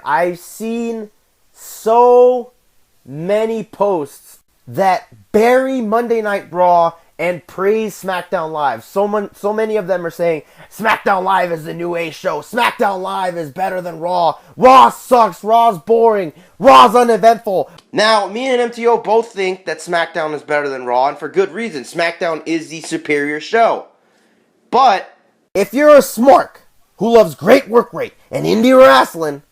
I've seen so many posts that bury Monday Night Raw and praise SmackDown Live. So many of them are saying SmackDown Live is the new A show. SmackDown Live is better than Raw. Raw sucks. Raw's boring. Raw's uneventful. Now, me and MTO both think that SmackDown is better than Raw, and for good reason. SmackDown is the superior show. But if you're a smark who loves great work rate and indie wrestling,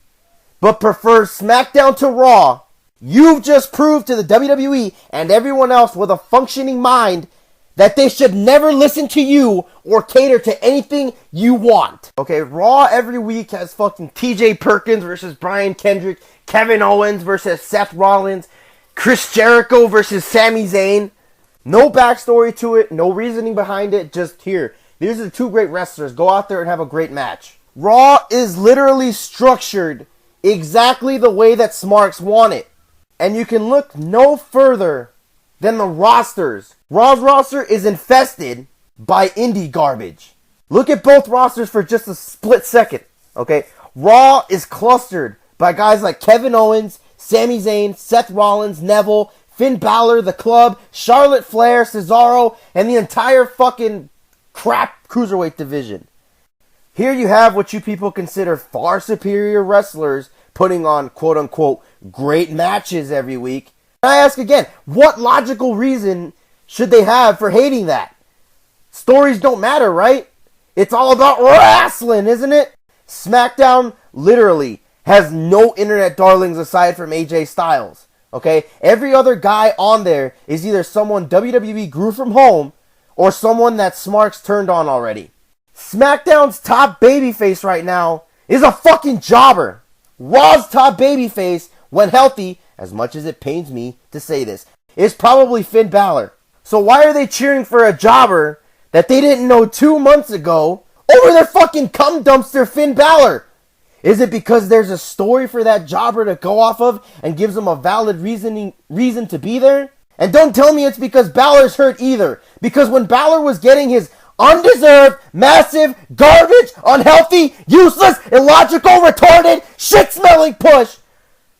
but prefers SmackDown to Raw, you've just proved to the WWE and everyone else with a functioning mind that they should never listen to you or cater to anything you want. Okay, Raw every week has fucking TJ Perkins versus Brian Kendrick, Kevin Owens versus Seth Rollins, Chris Jericho versus Sami Zayn. No backstory to it, no reasoning behind it, just here. These are two great wrestlers. Go out there and have a great match. Raw is literally structured exactly the way that Smarks want it. And you can look no further than the rosters. Raw's roster is infested by indie garbage. Look at both rosters for just a split second, okay? Raw is clustered by guys like Kevin Owens, Sami Zayn, Seth Rollins, Neville, Finn Balor, The Club, Charlotte Flair, Cesaro, and the entire fucking crap cruiserweight division. Here you have what you people consider far superior wrestlers putting on quote-unquote great matches every week. And I ask again, what logical reason should they have for hating that? Stories don't matter, right? It's all about wrestling, isn't it? SmackDown literally has no internet darlings aside from AJ Styles. Okay? Every other guy on there is either someone WWE grew from home or someone that Smarks turned on already. SmackDown's top babyface right now is a fucking jobber. Raw's top babyface, when healthy, as much as it pains me to say this, is probably Finn Balor. So why are they cheering for a jobber that they didn't know 2 months ago over their fucking cum dumpster Finn Balor? Is it because there's a story for that jobber to go off of and gives them a valid reason to be there? And don't tell me it's because Balor's hurt either. Because when Balor was getting his undeserved, massive, garbage, unhealthy, useless, illogical, retarded, shit-smelling push,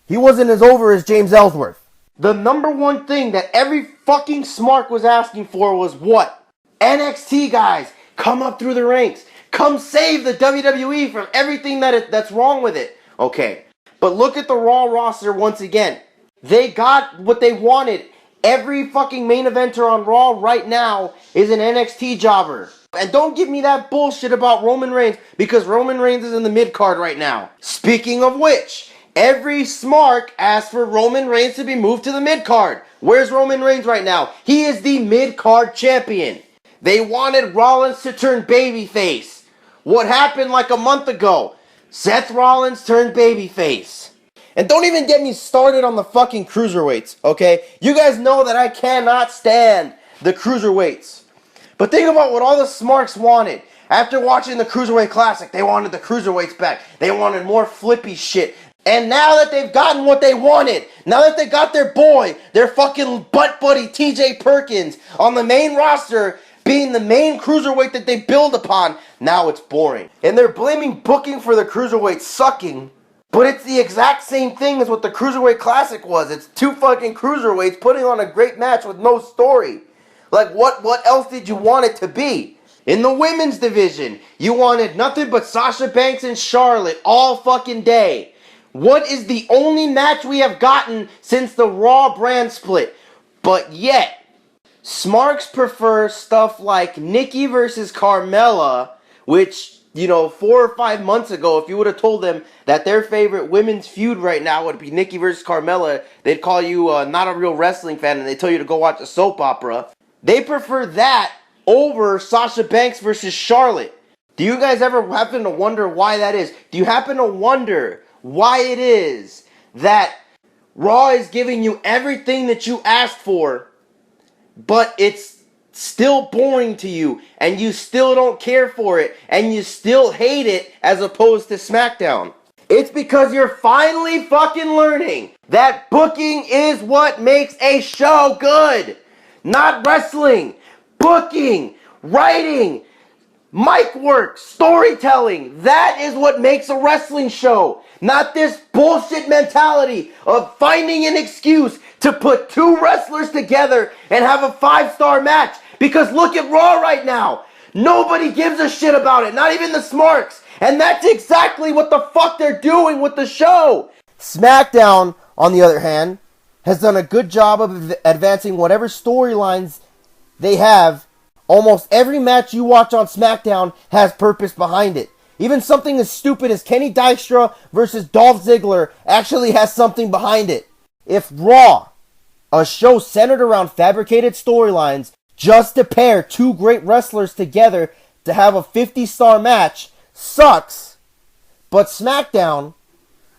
he wasn't as over as James Ellsworth. The number one thing that every fucking smark was asking for was what? NXT guys, come up through the ranks. Come save the WWE from everything that's wrong with it. Okay, but look at the Raw roster once again. They got what they wanted. Every fucking main eventer on Raw right now is an NXT jobber. And don't give me that bullshit about Roman Reigns, because Roman Reigns is in the mid-card right now. Speaking of which, every smark asked for Roman Reigns to be moved to the mid-card. Where's Roman Reigns right now? He is the mid-card champion. They wanted Rollins to turn babyface. What happened like a month ago? Seth Rollins turned babyface. And don't even get me started on the fucking cruiserweights, okay? You guys know that I cannot stand the cruiserweights. But think about what all the smarks wanted. After watching the Cruiserweight Classic, they wanted the cruiserweights back. They wanted more flippy shit. And now that they've gotten what they wanted, now that they got their boy, their fucking butt buddy TJ Perkins on the main roster, being the main cruiserweight that they build upon, now it's boring. And they're blaming booking for the cruiserweight sucking, but it's the exact same thing as what the Cruiserweight Classic was. It's two fucking cruiserweights putting on a great match with no story. Like, what else did you want it to be? In the women's division, you wanted nothing but Sasha Banks and Charlotte all fucking day. What is the only match we have gotten since the Raw brand split? But yet, Smarks prefer stuff like Nikki versus Carmella, which, 4 or 5 months ago, if you would have told them that their favorite women's feud right now would be Nikki versus Carmella, they'd call you not a real wrestling fan and they'd tell you to go watch a soap opera. They prefer that over Sasha Banks versus Charlotte. Do you guys ever happen to wonder why that is? Do you happen to wonder why it is that Raw is giving you everything that you asked for, but it's still boring to you, and you still don't care for it, and you still hate it as opposed to SmackDown? It's because you're finally fucking learning that booking is what makes a show good. Not wrestling, booking, writing, Mic work, storytelling, that is what makes a wrestling show. Not this bullshit mentality of finding an excuse to put two wrestlers together and have a 5-star match. Because look at Raw right now. Nobody gives a shit about it, not even the Smarks. And that's exactly what the fuck they're doing with the show. Smackdown, on the other hand, has done a good job of advancing whatever storylines they have. Almost every match you watch on SmackDown has purpose behind it. Even something as stupid as Kenny Dykstra versus Dolph Ziggler actually has something behind it. If Raw, a show centered around fabricated storylines, just to pair two great wrestlers together to have a 50-star match, sucks. But SmackDown,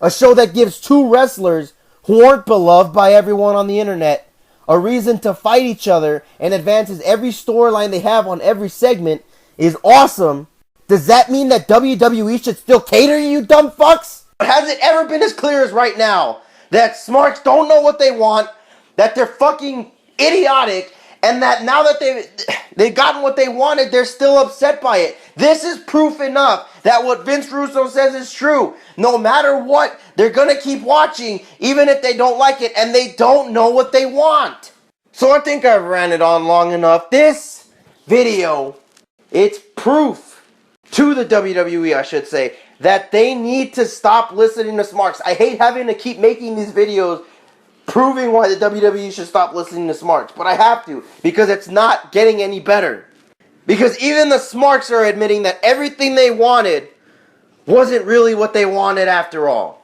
a show that gives two wrestlers who aren't beloved by everyone on the internet a reason to fight each other and advances every storyline they have on every segment, is awesome. Does that mean that WWE should still cater to you dumb fucks? Has it ever been as clear as right now that Smarks don't know what they want, that they're fucking idiotic, and that now that they've gotten what they wanted, they're still upset by it? This is proof enough that what Vince Russo says is true. No matter what, they're going to keep watching, even if they don't like it, and they don't know what they want. So I think I've ranted on long enough. This video, it's proof to the WWE, I should say, that they need to stop listening to Smarks. I hate having to keep making these videos proving why the WWE should stop listening to Smarks, but I have to, because it's not getting any better. Because even the Smarks are admitting that everything they wanted wasn't really what they wanted after all.